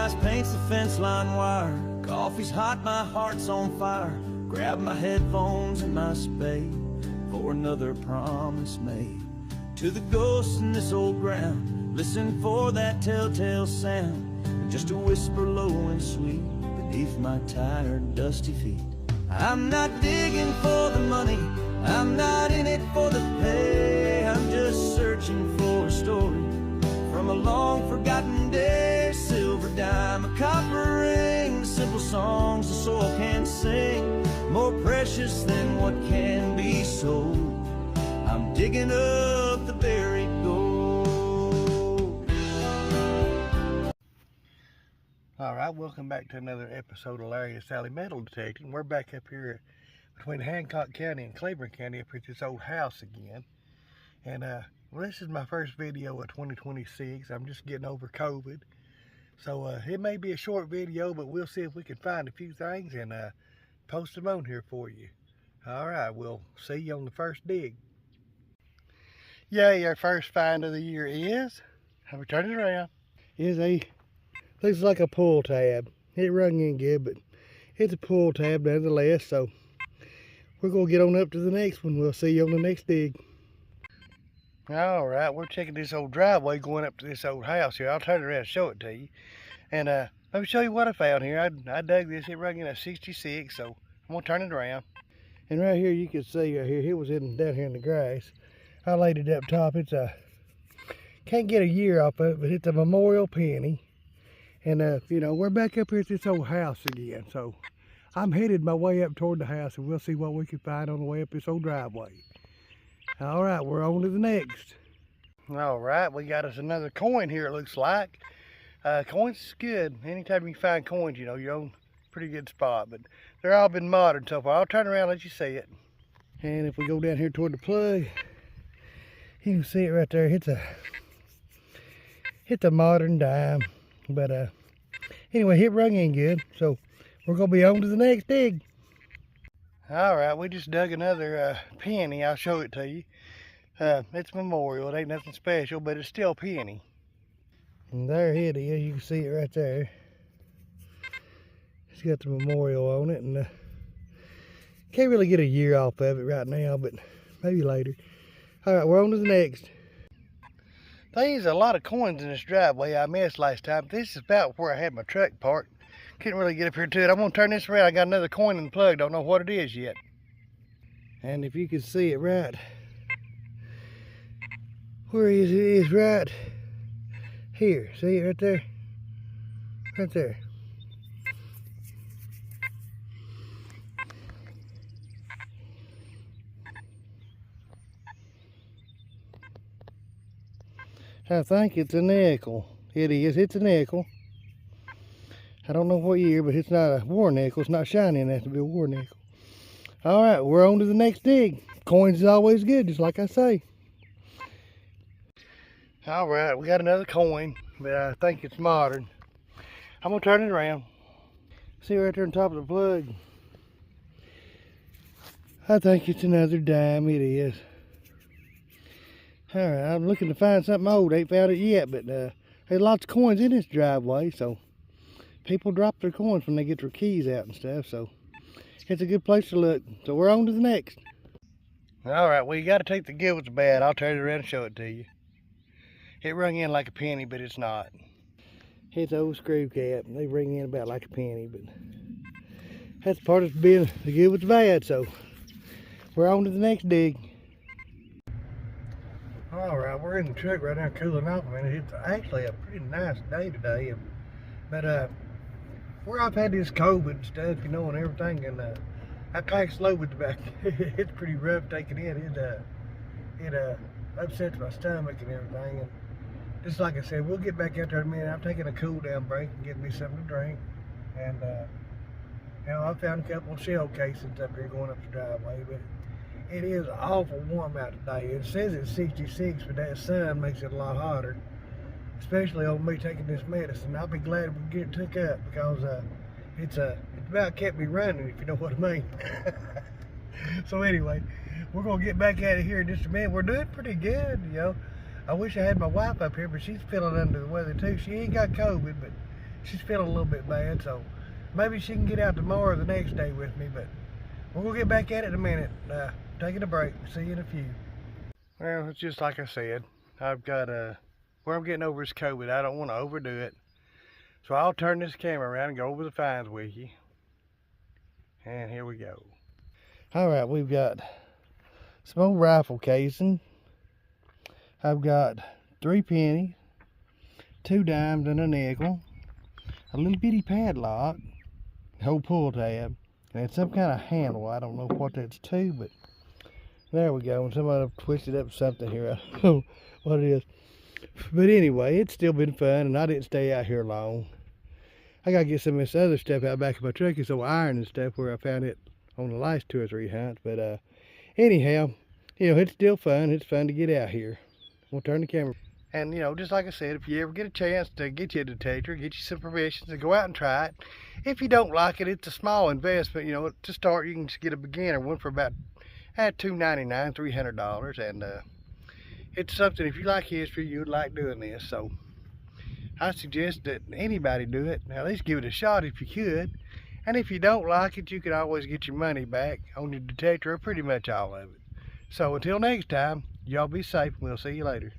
sunrise paints the fence line wire. Coffee's hot, my heart's on fire. Grab my headphones and my spade for another promise made. To the ghosts in this old ground, listen for that telltale sound, just a whisper low and sweet beneath my tired, dusty feet. I'm not digging for the money, I'm not in it for the pay. I'm just searching for a story from a long forgotten day. Silver dime, a copper ring, the simple songs the soul can sing, more precious than what can be sold. I'm digging up the buried gold. Alright, welcome back to another episode of Larry and Sally Metal Detecting. We're back up here between Hancock County and Claiborne County up here at this old house again. And well, this is my first video of 2026. I'm just getting over COVID. So it may be a short video, but we'll see if we can find a few things and post them on here for you. Alright, we'll see you on the first dig. Yay, our first find of the year is, have we turned it around, is looks like a pull tab. It rung in good, but it's a pull tab nonetheless. So we're going to get on up to the next one. We'll see you on the next dig. Alright, we're checking this old driveway going up to this old house here. I'll turn it around and show it to you. And let me show you what I found here. I dug this. It rung in a 66, so I'm going to turn it around. And right here you can see right here, it was down here in the grass. I laid it up top. It's can't get a year off of it, but it's a memorial penny. And you know, we're back up here at this old house again. So I'm headed my way up toward the house, and we'll see what we can find on the way up this old driveway. All right, we're on to the next. All right, we got us another coin here, it looks like. Coins is good. Anytime you find coins, you know, you're on a pretty good spot. But they're all been modern so far. I'll turn around and let you see it. And if we go down here toward the plug, you can see it right there. It's a modern dime. But anyway, it rung in good. So we're going to be on to the next dig. All right, we just dug another penny. I'll show it to you. It's memorial. It ain't nothing special, but it's still a penny. And there it is. You can see it right there. It's got the memorial on it, and can't really get a year off of it right now, but maybe later. All right, we're on to the next. There's a lot of coins in this driveway I missed last time. This is about where I had my truck parked. Couldn't really get up here to it. I'm going to turn this around. I got another coin in the plug. Don't know what it is yet. And if you can see it right, where is it? It is right here. See it right there? Right there. I think it's a nickel. It is. It's a nickel. I don't know what year, but it's not a war nickel. It's not shiny enough to be a war nickel. All right, we're on to the next dig. Coins is always good, just like I say. All right, we got another coin, but I think it's modern. I'm going to turn it around. See right there on top of the plug? I think it's another dime. It is. All right, I'm looking to find something old. Ain't found it yet, but there's lots of coins in this driveway, so people drop their coins when they get their keys out and stuff, so it's a good place to look. So we're on to the next. All right, well, you got to take the good with the bad. I'll turn it around and show it to you. It rung in like a penny, but it's not. It's an old screw cap, and they ring in about like a penny, but that's part of being the good with the bad, so we're on to the next dig. All right, we're in the truck right now cooling off a minute. It's actually a pretty nice day today, but where I've had this COVID stuff, you know, and everything, and I kind of slow with the back. It's pretty rough taking it. It upsets my stomach and everything. And just like I said, we'll get back out there in a minute. I'm taking a cool down break and getting me something to drink. And you know, I found a couple of shell casings up here going up the driveway, but it is awful warm out today. It says it's 66, but that sun makes it a lot hotter, especially on me taking this medicine. I'll be glad we get it took up, because it's about kept me running, if you know what I mean. So anyway, we're gonna get back at it here in just a minute. We're doing pretty good, you know. I wish I had my wife up here, but she's feeling under the weather too. She ain't got COVID, but she's feeling a little bit bad, so maybe she can get out tomorrow or the next day with me, but we'll get back at it in a minute. Taking a break. See you in a few. Well, it's just like I said. I've got where I'm getting over this COVID, I don't want to overdo it. So I'll turn this camera around and go over the finds with you. And here we go. All right, we've got some old rifle casing. I've got 3 pennies, 2 dimes and a nickel, a little bitty padlock, a whole pull tab, and it's some kind of handle. I don't know what that's to, but there we go. And somebody twisted up something here. I don't know what it is. But anyway, it's still been fun, and I didn't stay out here long. I gotta get some of this other stuff out back in my truck. It's old iron and stuff where I found it on the last 2 or 3 hunts. But anyhow, you know, it's still fun. It's fun to get out here. We'll turn the camera. And you know, just like I said, if you ever get a chance to get you a detector, get you some permissions and go out and try it. If you don't like it, it's a small investment. You know, to start, you can just get a beginner one for about $299, $300, and it's something. If you like history, you would like doing this. So I suggest that anybody do it. Now, at least give it a shot if you could. And if you don't like it, you can always get your money back on your detector, or pretty much all of it. So until next time, y'all be safe, and we'll see you later.